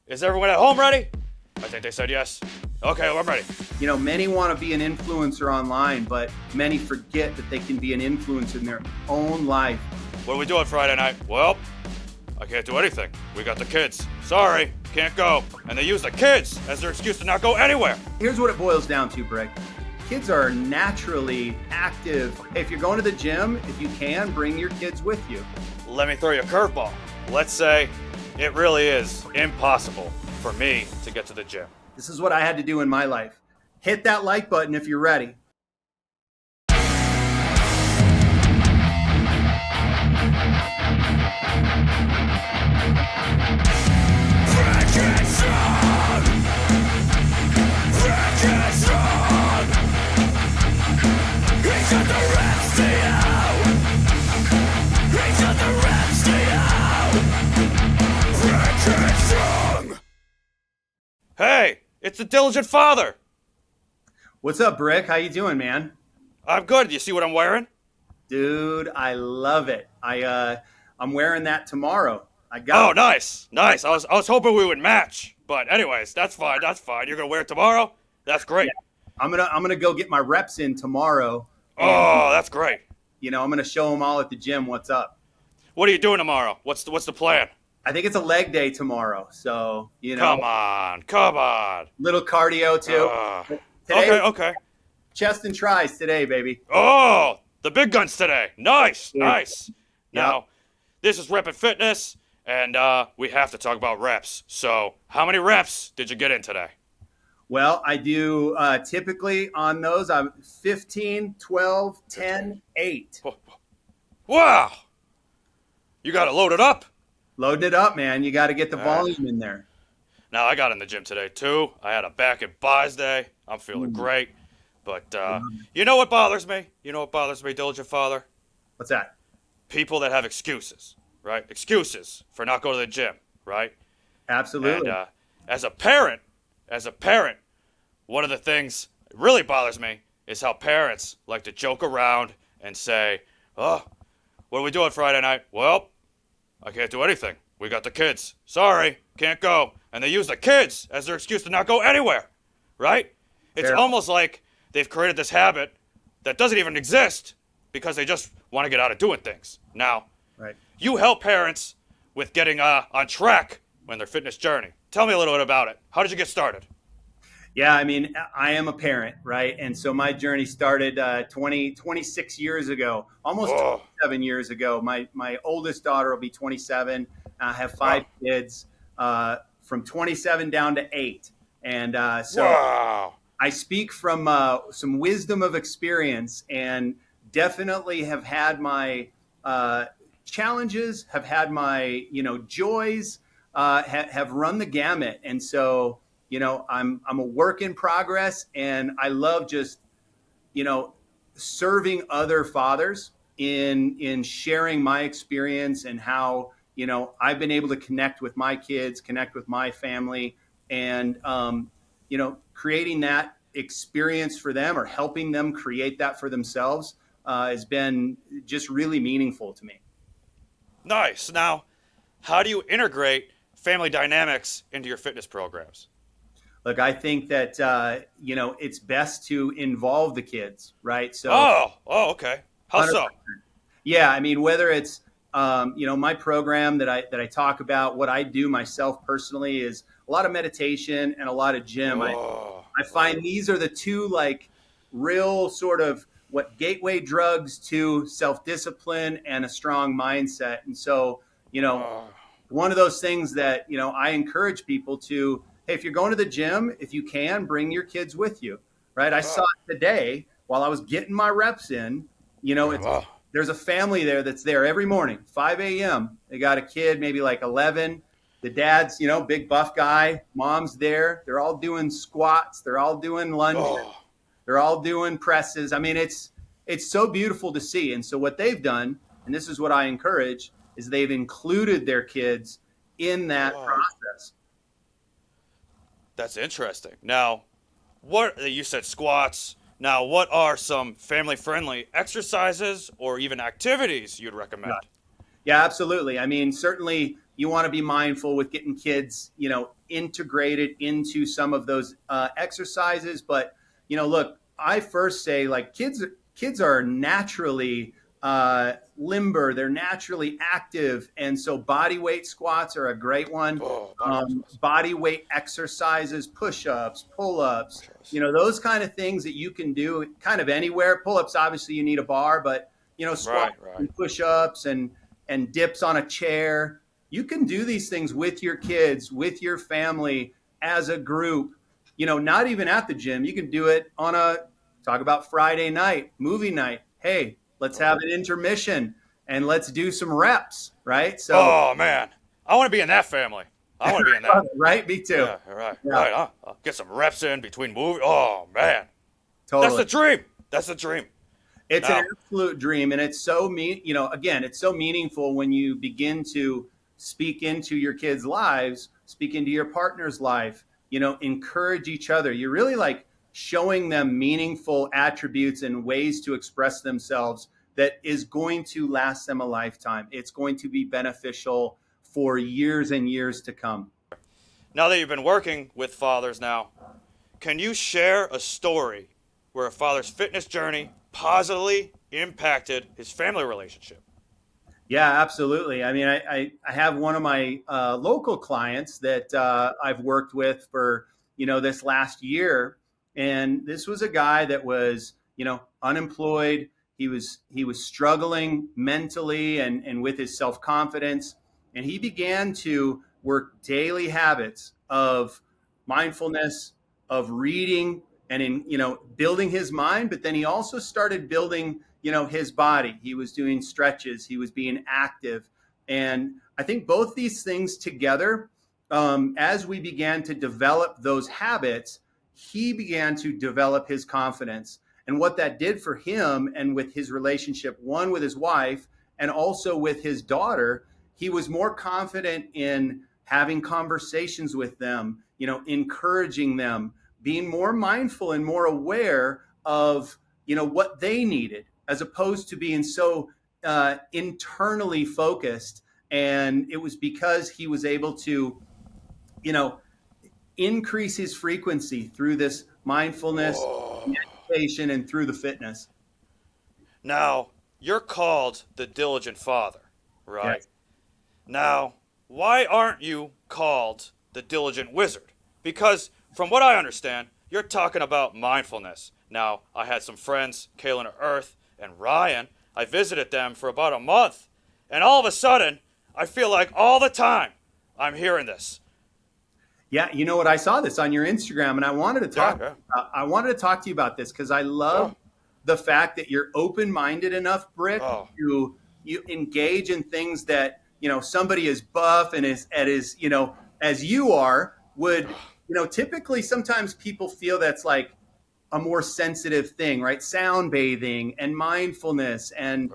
Is everyone at home ready? I think they said yes. Okay, well, I'm ready. You know, many want to be an influencer online, but many forget that they can be an influence in their own life. What are we doing Friday night? Well, I can't do anything. We got the kids. Sorry, can't go. And they use the kids as their excuse to not go anywhere. Here's what it boils down to, Brick. Kids are naturally active. Hey, if you're going to the gym, if you can, bring your kids with you. Let me throw you a curveball. Let's say it really is impossible for me to get to the gym. This is what I had to do in my life. Hit that like button if you're ready. Hey, it's the Diligent Father. What's up, Brick? How you doing, man? I'm good. You see what I'm wearing? Dude, I love it. I'm wearing that tomorrow. I got Oh, nice. Nice. I was hoping we would match. But anyways, that's fine. That's fine. You're going to wear it tomorrow? That's great. Yeah. I'm gonna go get my reps in tomorrow. Oh, that's great. You know, I'm gonna show them all at the gym what's up. What are you doing tomorrow? What's the plan? I think it's a leg day tomorrow, so you know. Come on. Little cardio too. Today, Okay. Chest and tries today, baby. Oh, the big guns today. Nice. Yep. Now, this is Rep and Fitness, and we have to talk about reps. So, how many reps did you get in today? Well, I do typically on those, I'm 15, 12, 10, 8. Wow. You got it loaded up. Loading it up, man. You got to get the volume in there. Now, I got in the gym today, too. I had a back and buys day. I'm feeling great. But you know what bothers me? Diligent Father? What's that? People that have excuses, right? Excuses for not going to the gym, right? Absolutely. And as a parent, one of the things that really bothers me is how parents like to joke around and say, oh, what are we doing Friday night? Well, I can't do anything. We got the kids. Sorry, can't go. And they use the kids as their excuse to not go anywhere, right? It's almost like they've created this habit that doesn't even exist because they just want to get out of doing things. Now, you help parents with getting on track in their fitness journey. Tell me a little bit about it. How did you get started? Yeah, I mean, I am a parent, right? And so my journey started 26 years ago, almost 27 years ago. My oldest daughter will be 27. I have 5 kids from 27 down to 8. And so I speak from some wisdom of experience and definitely have had my challenges, have had my, joys, have run the gamut. And so, I'm a work in progress, and I love just, serving other fathers in sharing my experience and how, I've been able to connect with my kids, connect with my family, and, creating that experience for them or helping them create that for themselves has been just really meaningful to me. Nice. Now, how do you integrate family dynamics into your fitness programs? Look, I think that, it's best to involve the kids, right? So. Oh, okay. How 100%. So? Yeah, I mean, whether it's, my program that I talk about, what I do myself personally is a lot of meditation and a lot of gym. I find these are the two, real sort of what gateway drugs to self-discipline and a strong mindset. And so, one of those things that, I encourage people to, hey, if you're going to the gym, if you can, bring your kids with you, right? I saw it today while I was getting my reps in. There's a family there that's there every morning, 5 a.m. They got a kid, maybe 11. The dad's, big buff guy. Mom's there. They're all doing squats. They're all doing lunges. They're all doing presses. I mean, it's so beautiful to see. And so what they've done, and this is what I encourage, is they've included their kids in that process. That's interesting. Now, you said squats. Now, what are some family-friendly exercises or even activities you'd recommend? Yeah, absolutely. I mean, certainly, you want to be mindful with getting kids, integrated into some of those exercises. But, look, I first say, like, kids are naturally limber, they're naturally active. And so body weight squats are a great one. Body weight exercises, push-ups, pull-ups, those kind of things that you can do kind of anywhere. Pull-ups, obviously you need a bar, but, squats and push-ups and dips on a chair. You can do these things with your kids, with your family, as a group, not even at the gym. You can do it talk about Friday night, movie night. Hey, let's have an intermission and let's do some reps, right? So, oh man, I want to be in that family. I want to be in that. Right, me too. Yeah, right. I'll get some reps in between movies. Oh man, totally. That's the dream. That's the dream. It's an absolute dream, and it's so again, it's so meaningful when you begin to speak into your kids' lives, speak into your partner's life. Encourage each other. You're really like showing them meaningful attributes and ways to express themselves that is going to last them a lifetime. It's going to be beneficial for years and years to come. Now that you've been working with fathers now, can you share a story where a father's fitness journey positively impacted his family relationship? Yeah, absolutely. I mean, I have one of my local clients that I've worked with for, this last year. And this was a guy that was, unemployed. He was struggling mentally and with his self-confidence. And he began to work daily habits of mindfulness, of reading, and in, building his mind. But then he also started building, his body. He was doing stretches. He was being active. And I think both these things together, as we began to develop those habits, he began to develop his confidence. And what that did for him and with his relationship, one with his wife and also with his daughter, he was more confident in having conversations with them, encouraging them, being more mindful and more aware of, what they needed, as opposed to being so internally focused. And it was because he was able to, increase his frequency through this mindfulness, meditation, and through the fitness. Now, you're called the diligent father, right? Yes. Now, why aren't you called the diligent wizard? Because from what I understand, you're talking about mindfulness. Now, I had some friends, Kaylin of Earth and Ryan. I visited them for about a month, and all of a sudden, I feel like all the time I'm hearing this. Yeah, you know what? I saw this on your Instagram, and I wanted to talk. I wanted to talk to you about this because I love the fact that you're open-minded enough, Brick, to you engage in things that somebody as buff and as you are would. Typically, sometimes people feel that's like a more sensitive thing, right? Sound bathing and mindfulness and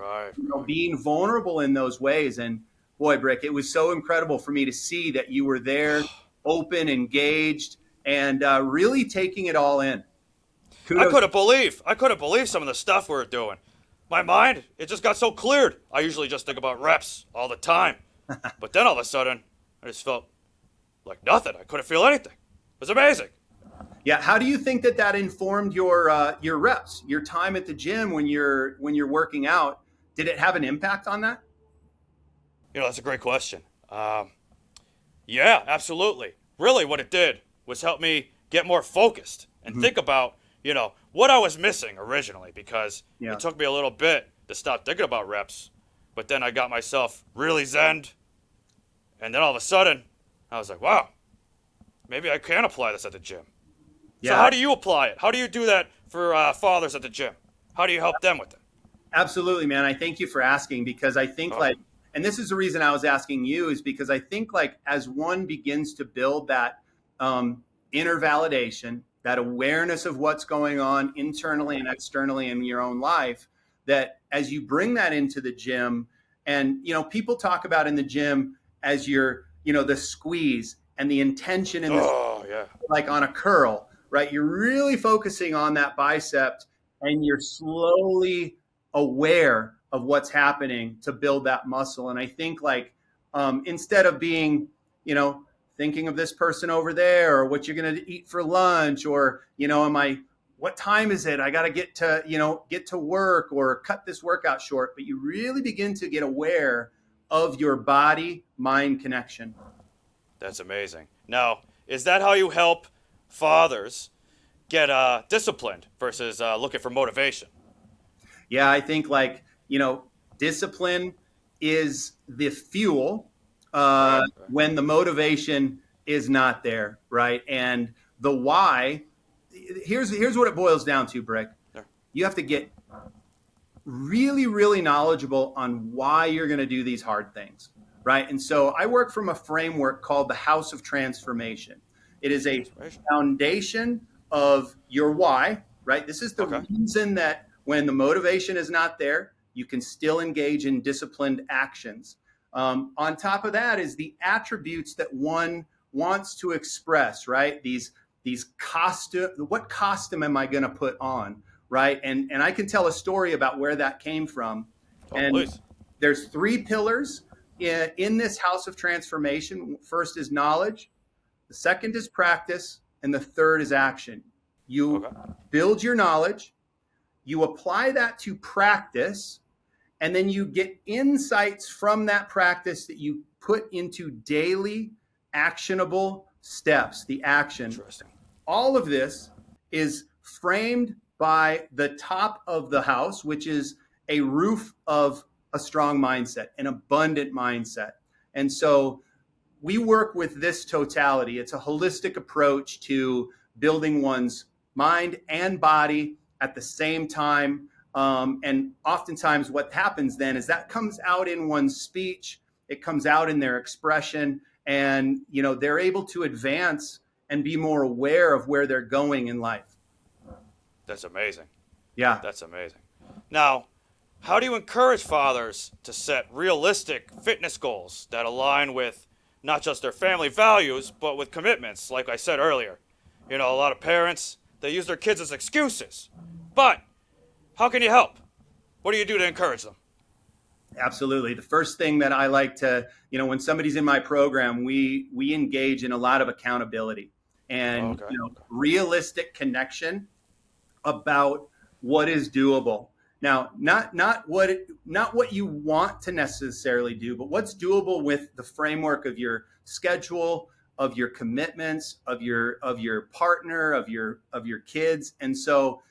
being vulnerable in those ways. And boy, Brick, it was so incredible for me to see that you were there. Open, engaged, and really taking it all in. Kudos. I couldn't believe some of the stuff we were doing. My mind, it just got so cleared. I usually just think about reps all the time. But then all of a sudden, I just felt like nothing. I couldn't feel anything. It was amazing. Yeah, how do you think that informed your reps, your time at the gym when you're working out? Did it have an impact on that? That's a great question. Yeah, absolutely. Really what it did was help me get more focused and think about, what I was missing originally, because it took me a little bit to stop thinking about reps. But then I got myself really zened. And then all of a sudden, I was like, wow, maybe I can apply this at the gym. Yeah. So how do you apply it? How do you do that for fathers at the gym? How do you help them with it? Absolutely, man. I thank you for asking, because I think and this is the reason I was asking you, is because I think as one begins to build that inner validation, that awareness of what's going on internally and externally in your own life, that as you bring that into the gym, and, people talk about in the gym as your, the squeeze and the intention in like on a curl, right? You're really focusing on that bicep and you're slowly aware of what's happening to build that muscle. And I think instead of being, thinking of this person over there, or what you're going to eat for lunch, or, what time is it? I got to get to work, or cut this workout short. But you really begin to get aware of your body mind connection. That's amazing. Now, is that how you help fathers get disciplined versus looking for motivation? Yeah, I think discipline is the fuel Right. when the motivation is not there, right? And the why, here's what it boils down to, Brick. There. You have to get really, really knowledgeable on why you're going to do these hard things, right? And so I work from a framework called the House of Transformation. It is a foundation of your why, right? This is the reason that when the motivation is not there, you can still engage in disciplined actions. On top of that is the attributes that one wants to express, right? These costume, what costume am I going to put on, right? And I can tell a story about where that came from. Please. There's 3 pillars in this House of Transformation. First is knowledge, the second is practice, and the third is action. You build your knowledge, you apply that to practice, and then you get insights from that practice that you put into daily actionable steps, the action. Interesting. All of this is framed by the top of the house, which is a roof of a strong mindset, an abundant mindset. And so we work with this totality. It's a holistic approach to building one's mind and body at the same time. And oftentimes what happens then is that comes out in one's speech, it comes out in their expression, and they're able to advance and be more aware of where they're going in life. That's amazing. Yeah. That's amazing. Now, how do you encourage fathers to set realistic fitness goals that align with not just their family values, but with commitments, like I said earlier? A lot of parents, they use their kids as excuses. But how can you help? What do you do to encourage them? Absolutely. The first thing that I like to, when somebody's in my program, we engage in a lot of accountability and realistic connection about what is doable. Now, not what you want to necessarily do, but what's doable with the framework of your schedule, of your commitments, of your partner, of your kids. And so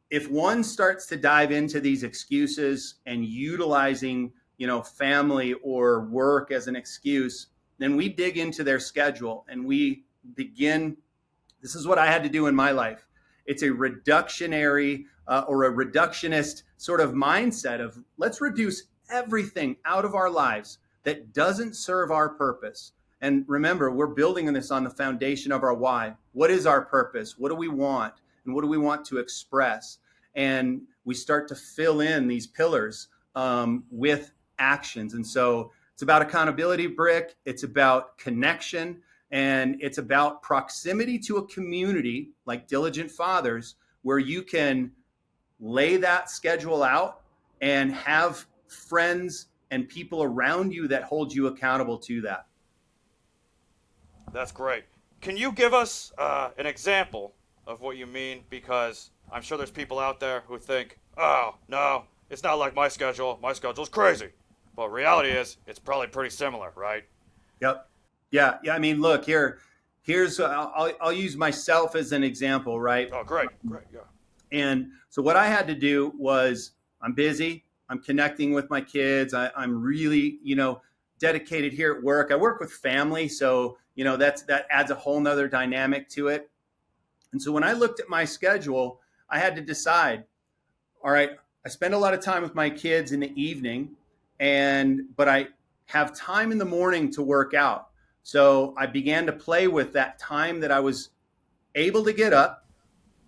if one starts to dive into these excuses and utilizing, family or work as an excuse, then we dig into their schedule and we begin. This is what I had to do in my life. It's a reductionary or a reductionist sort of mindset of let's reduce everything out of our lives that doesn't serve our purpose. And remember, we're building this on the foundation of our why. What is our purpose? What do we want? And what do we want to express? And we start to fill in these pillars with actions. And so it's about accountability, Brick. It's about connection. And it's about proximity to a community like Diligent Fathers, where you can lay that schedule out and have friends and people around you that hold you accountable to that. That's great. Can you give us an example of what you mean? Because I'm sure there's people out there who think, oh, no, it's not like my schedule. My schedule's crazy. But reality is, it's probably pretty similar, right? Yep. Yeah. I mean, look, here's I'll use myself as an example, right? Oh, great. Yeah. And so what I had to do was I'm busy. I'm connecting with my kids. I'm really, dedicated here at work. I work with family. So, that adds a whole nother dynamic to it. And so when I looked at my schedule, I had to decide, all right, I spend a lot of time with my kids in the evening, but I have time in the morning to work out. So I began to play with that time that I was able to get up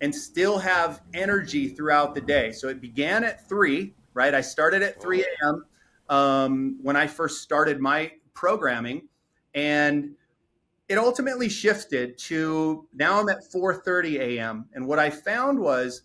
and still have energy throughout the day. So it began at 3, right? I started at 3 a.m. When I first started my programming, and it ultimately shifted to now I'm at 4:30 a.m. And what I found was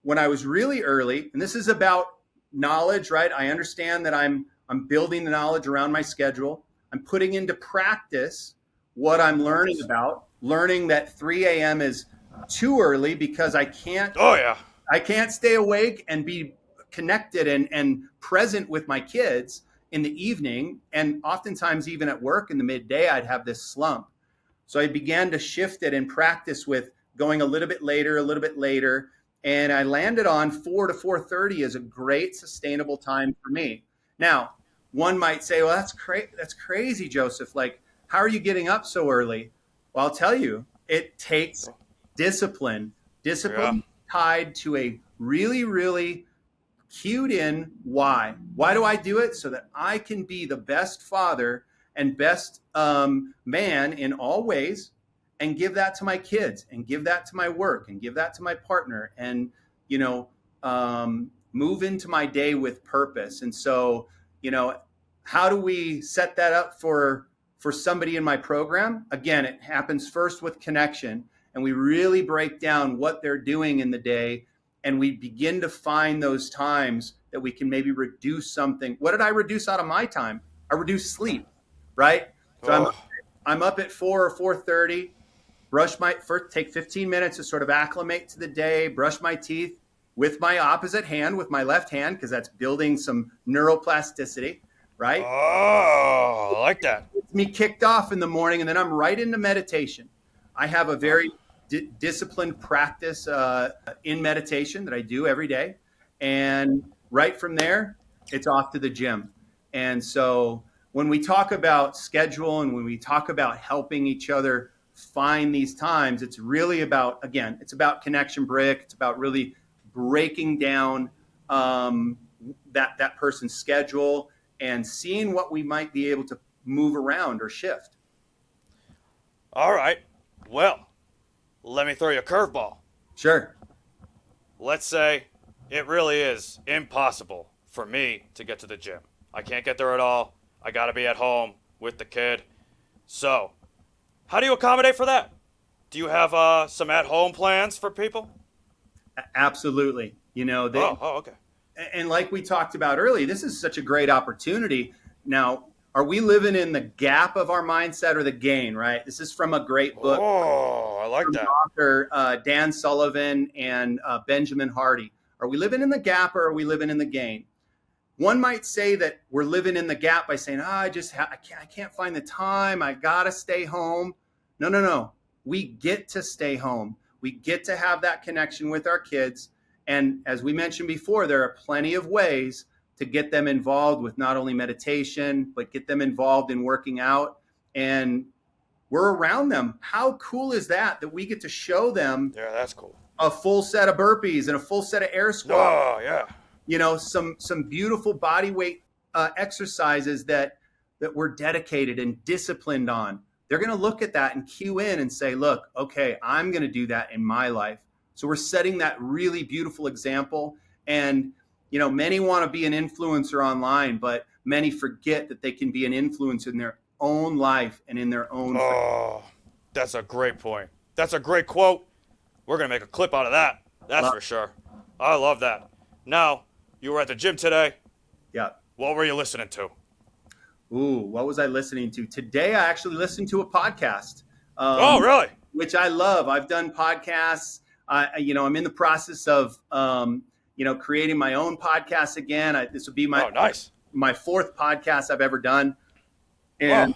when I was really early, and this is about knowledge, right? I understand that I'm I'm building the knowledge around my schedule. I'm putting into practice what I'm learning about, learning that 3 a.m. is too early because Oh yeah. I can't stay awake and be connected and present with my kids in the evening. And oftentimes, even at work in the midday, I'd have this slump. So I began to shift it and practice with going a little bit later. And I landed on 4 to 4:30 is a great sustainable time for me. Now, one might say, well, that's crazy, Joseph. Like, how are you getting up so early? Well, I'll tell you, it takes discipline. Yeah. Discipline tied to a really, really cued in why. Why do I do it? So that I can be the best father and best man in all ways, and give that to my kids, and give that to my work, and give that to my partner, and move into my day with purpose. And so, how do we set that up for somebody in my program? Again, it happens first with connection, and we really break down what they're doing in the day, and we begin to find those times that we can maybe reduce something. What did I reduce out of my time? I reduced sleep, right? So I'm up at 4 or 4:30, take 15 minutes to sort of acclimate to the day, brush my teeth with my opposite hand, with my left hand, because that's building some neuroplasticity, right? Oh, I like that. Gets me kicked off in the morning, and then I'm right into meditation. I have a very disciplined practice in meditation that I do every day. And right from there, it's off to the gym. And so when we talk about schedule and when we talk about helping each other find these times, it's really about, again, it's about connection, Brick. It's about really breaking down that person's schedule and seeing what we might be able to move around or shift. All right. Well, let me throw you a curveball. Sure. Let's say it really is impossible for me to get to the gym. I can't get there at all. I got to be at home with the kid. So, how do you accommodate for that? Do you have some at-home plans for people? Absolutely. Okay. And like we talked about earlier, this is such a great opportunity. Now, are we living in the gap of our mindset or the gain, right? This is from a great book. Oh, I like that. Author Dan Sullivan and Benjamin Hardy. Are we living in the gap or are we living in the gain? One might say that we're living in the gap by saying, I can't find the time. I got to stay home. No. We get to stay home. We get to have that connection with our kids. And as we mentioned before, there are plenty of ways to get them involved with not only meditation, but get them involved in working out. And we're around them. How cool is that we get to show them? Yeah, that's cool. A full set of burpees and a full set of air squats. Oh, yeah. Some beautiful body weight exercises that we're dedicated and disciplined on. They're going to look at that and cue in and say, look, okay, I'm going to do that in my life. So we're setting that really beautiful example. And, many want to be an influencer online, but many forget that they can be an influencer in their own life and in their own. Oh, that's a great point. That's a great quote. We're going to make a clip out of that. That's for sure. I love that. Now, you were at the gym today. Yeah. What were you listening to? Ooh, what was I listening to? Today, I actually listened to a podcast. Oh, really? Which I love. I've done podcasts. I'm in the process of, creating my own podcast again. This will be my fourth podcast I've ever done. And,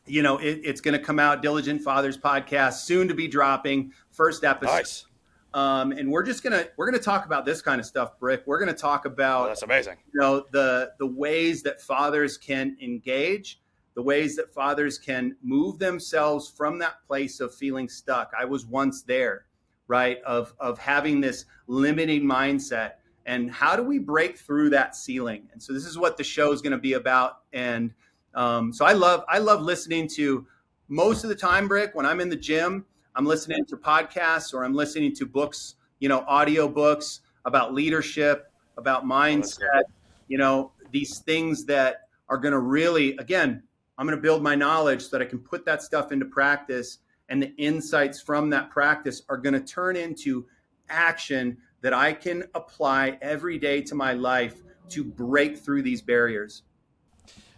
it's going to come out, Diligent Fathers podcast, soon to be dropping, first episode. Nice. And we're going to talk about this kind of stuff, Brick. We're going to talk about, that's amazing. The ways that fathers can engage, the ways that fathers can move themselves from that place of feeling stuck. I was once there, right? Of having this limiting mindset, and how do we break through that ceiling? And so this is what the show is going to be about. And so I love listening to, most of the time, Brick, when I'm in the gym, I'm listening to podcasts or I'm listening to books, audio books about leadership, about mindset, these things that are going to really, again, I'm going to build my knowledge so that I can put that stuff into practice. And the insights from that practice are going to turn into action that I can apply every day to my life to break through these barriers.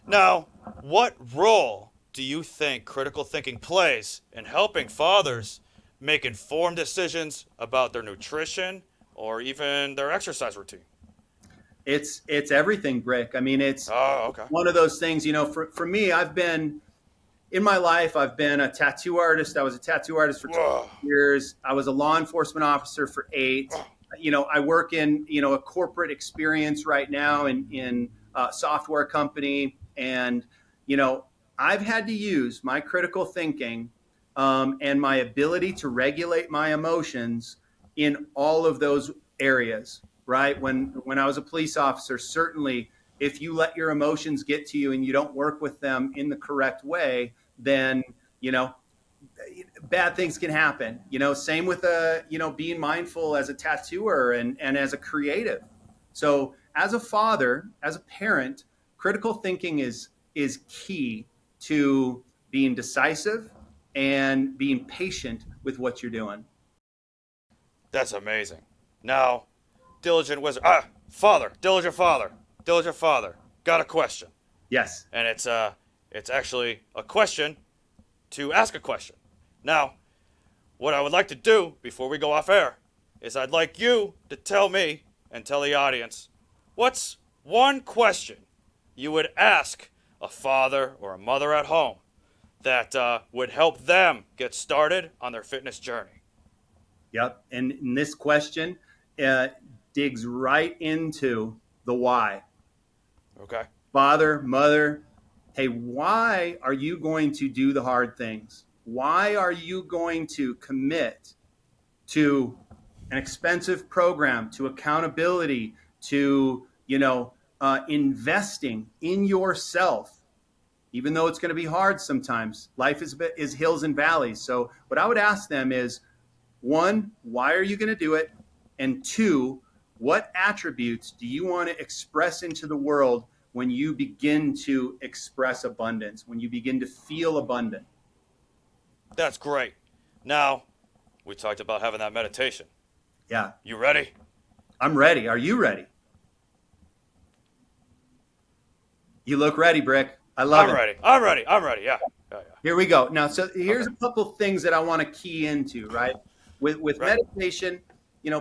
Now, what role do you think critical thinking plays in helping fathers make informed decisions about their nutrition or even their exercise routine? It's everything, Brick. I mean, it's Oh, okay. one of those things. For me, in my life, I've been a tattoo artist. I was a tattoo artist for 20 Whoa. years. I was a law enforcement officer for 8. I work in, a corporate experience right now in a software company. And, I've had to use my critical thinking and my ability to regulate my emotions in all of those areas, right? When I was a police officer, certainly if you let your emotions get to you and you don't work with them in the correct way, then, bad things can happen. Same with being mindful as a tattooer and as a creative. So as a father, as a parent, critical thinking is key to being decisive and being patient with what you're doing. That's amazing. Now, diligent wizard. Diligent father. Got a question, Yes. and it's actually a question to ask a question. Now, what I would like to do before we go off air is I'd like you to tell me and tell the audience what's one question you would ask a father or a mother at home that would help them get started on their fitness journey. Yep. And this question digs right into the why. Okay. Father, mother, hey, why are you going to do the hard things? Why are you going to commit to an expensive program, to accountability, to, investing in yourself, even though it's going to be hard sometimes? Life is hills and valleys. So what I would ask them is, 1, why are you going to do it? And 2, what attributes do you want to express into the world when you begin to express abundance, when you begin to feel abundant? That's great. Now, we talked about having that meditation. Yeah. You ready? I'm ready. Are you ready? You look ready, Brick. I love it. I'm ready. Yeah. Here we go. Now, so here's a couple things that I want to key into, right? With Right. meditation,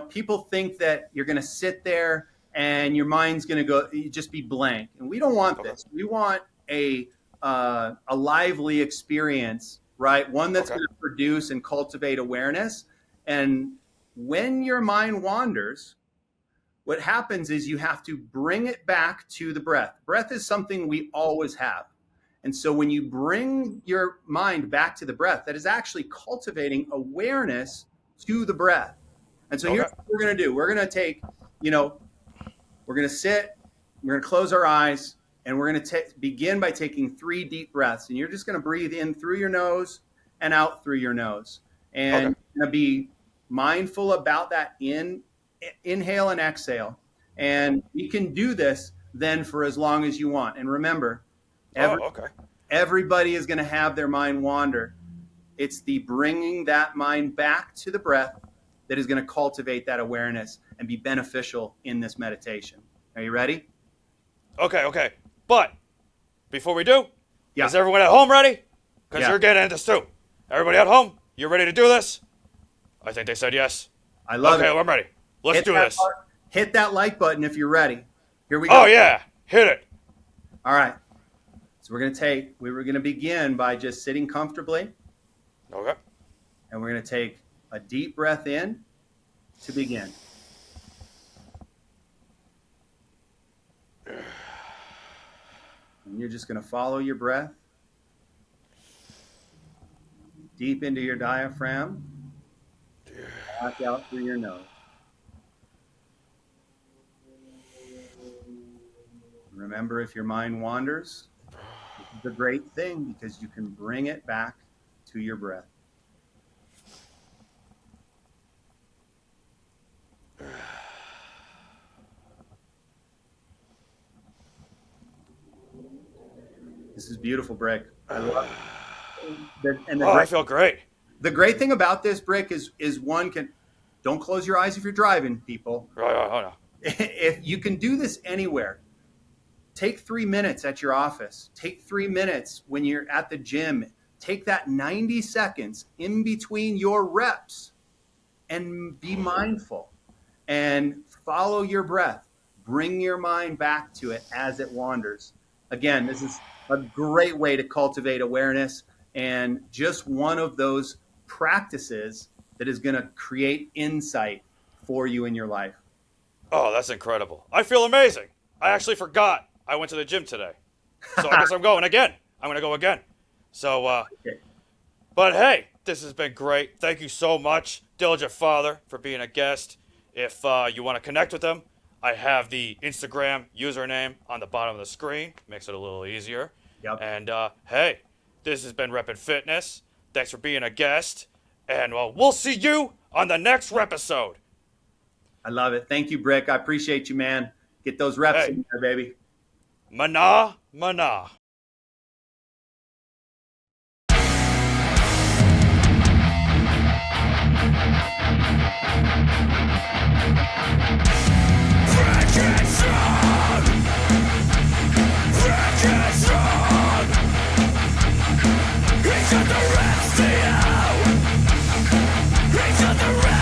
people think that you're going to sit there and your mind's going to go just be blank, and we don't want this. We want a lively experience, right? One that's going to produce and cultivate awareness. And when your mind wanders, what happens is you have to bring it back to the breath. Breath is something we always have. And so when you bring your mind back to the breath, that is actually cultivating awareness to the breath. And so here's what we're going to do. We're going to take, we're going to sit, we're going to close our eyes, and we're going to begin by taking 3 deep breaths. And you're just going to breathe in through your nose and out through your nose. And you're going to be mindful about that inhale and exhale. And you can do this then for as long as you want. And remember, everybody is going to have their mind wander. It's the bringing that mind back to the breath that is going to cultivate that awareness and be beneficial in this meditation. Are you ready? Okay. But before we do, Yeah. is everyone at home ready? Because you're getting into this too. Everybody at home, you ready to do this? I think they said yes. I love it. Okay, I'm ready. Let's do this. Hit that like button if you're ready. Here we go. Oh, yeah. Hit it. All right. So we were going to begin by just sitting comfortably. Okay. And we're going to take a deep breath in to begin. And you're just going to follow your breath deep into your diaphragm, back out through your nose. Remember, if your mind wanders, this is a great thing because you can bring it back to your breath. This is beautiful, Brick. I love it. I feel great. The great thing about this, Brick, is don't close your eyes if you're driving, people. Right. Oh, no. If you can do this anywhere. take 3 minutes at your office. Take 3 minutes when you're at the gym. Take that 90 seconds in between your reps and be mindful and follow your breath. Bring your mind back to it as it wanders. Again, this is a great way to cultivate awareness, and just one of those practices that is going to create insight for you in your life. Oh, that's incredible. I feel amazing. I actually forgot I went to the gym today. So I guess I'm going again. I'm going to go again. So, Okay. but hey, this has been great. Thank you so much, Diligent Father, for being a guest. If you want to connect with them, I have the Instagram username on the bottom of the screen. Makes it a little easier. Yep. And hey, this has been Repin Fitness. Thanks for being a guest. And well, we'll see you on the next repisode. I love it. Thank you, Brick. I appreciate you, man. Get those reps Hey. in there, baby. Mana, mana. He's got the rest